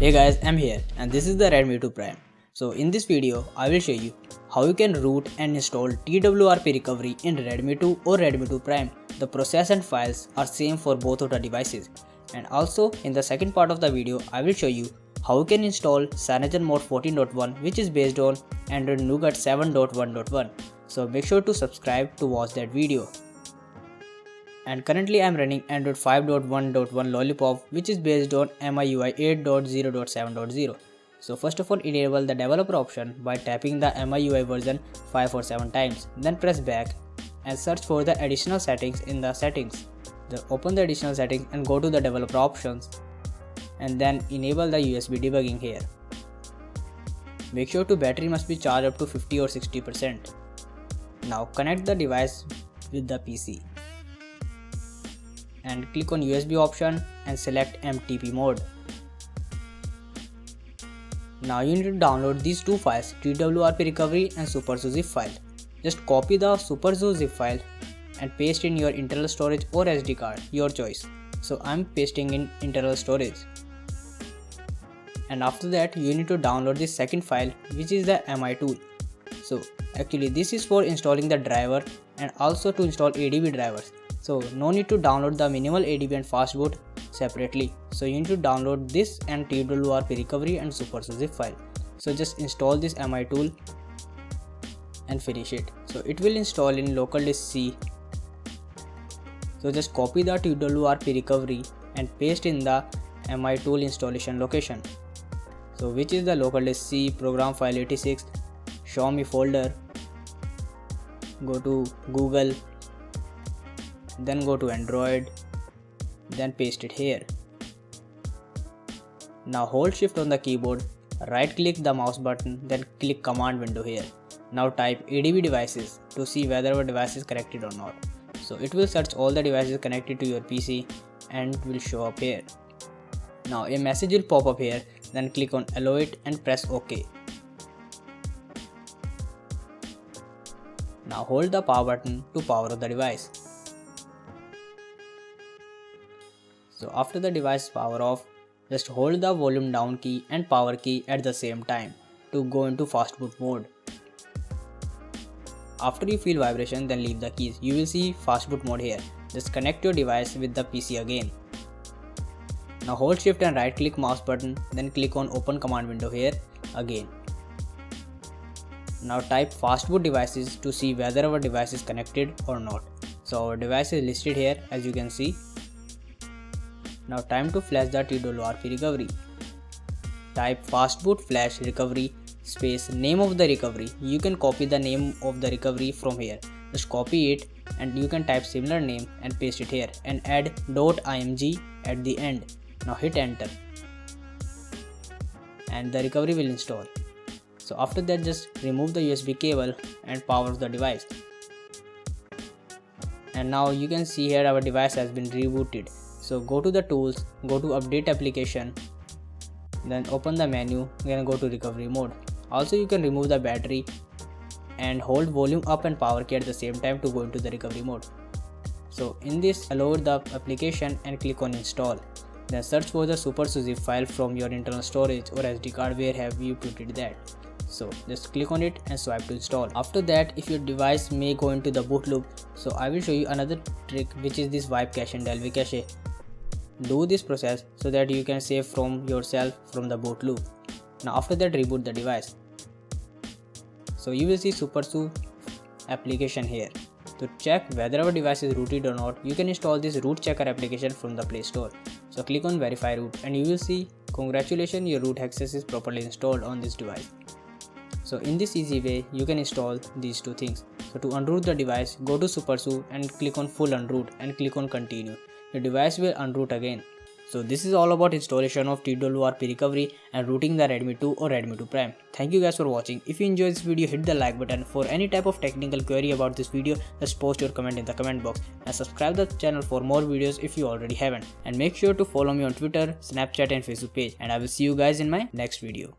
Hey guys, I'm here and this is the Redmi 2 Prime. So in this video, I will show you how you can root and install TWRP recovery in Redmi 2 or Redmi 2 Prime. The process and files are same for both of the devices. And also in the second part of the video, I will show you how you can install CyanogenMod 14.1 which is based on Android Nougat 7.1.1. So make sure to subscribe to watch that video. And currently I am running Android 5.1.1 Lollipop which is based on MIUI 8.0.7.0. So first of all, enable the developer option by tapping the MIUI version 5 or 7 times. Then press back and search for the additional settings in the settings. Then open the additional settings and go to the developer options and then enable the USB debugging here. Make sure to battery must be charged up to 50 or 60%. Now connect the device with the PC. And click on USB option and select MTP mode. Now you need to download these two files, TWRP recovery and SuperZoo zip file. Just copy the SuperZoo zip file and paste in your internal storage or SD card, your choice. So I'm pasting in internal storage. And after that you need to download this second file which is the MI tool. So actually this is for installing the driver and also to install ADB drivers. So no need to download the minimal ADB and fastboot separately. So you need to download this and TWRP recovery and SuperZoo zip file. So just install this MI tool and finish it. So it will install in local disk C. So just copy the TWRP recovery and paste in the MI tool installation location. So which is the local disk C, program file 86, Xiaomi folder, go to Google, then go to Android, then paste it here. Now hold shift on the keyboard, right click the mouse button, then click command window here. Now type ADB devices to see whether our device is connected or not. So it will search all the devices connected to your PC and will show up here. Now a message will pop up here, then click on allow it and press OK. Now hold the power button to power the device. So after the device is power off, just hold the volume down key and power key at the same time to go into fast boot mode. After you feel vibration, then leave the keys. You will see fast boot mode here. Just connect your device with the PC again. Now hold shift and right click mouse button, then click on open command window here again. Now type fast boot devices to see whether our device is connected or not. So our device is listed here as you can see. Now time to flash the TWRP recovery. Type fastboot flash recovery space name of the recovery. You can copy the name of the recovery from here. Just copy it and you can type similar name and paste it here and add .img at the end. Now hit enter and the recovery will install. So after that just remove the USB cable and power the device. And now you can see here our device has been rebooted. So go to the tools, go to update application, then open the menu, then go to recovery mode. Also you can remove the battery and hold volume up and power key at the same time to go into the recovery mode. So in this allow the application and click on install. Then search for the SuperZoo zip file from your internal storage or SD card where have you put it that. So just click on it and swipe to install. After that if your device may go into the boot loop, so I will show you another trick which is this wipe cache and delve cache. Do this process so that you can save from yourself from the boot loop. Now after that reboot the device. So you will see SuperZoo application here. To check whether our device is rooted or not, you can install this root checker application from the Play Store. So click on verify root and you will see congratulations, your root access is properly installed on this device. So in this easy way you can install these two things. So to unroot the device, go to SuperZoo and click on full unroot and click on continue. Your device will unroot again. So this is all about installation of TWRP recovery and rooting the Redmi 2 or Redmi 2 Prime. Thank you guys for watching. If you enjoyed this video, hit the like button. For any type of technical query about this video, just post your comment in the comment box and subscribe the channel for more videos if you already haven't. And make sure to follow me on Twitter, Snapchat and Facebook page. And I will see you guys in my next video.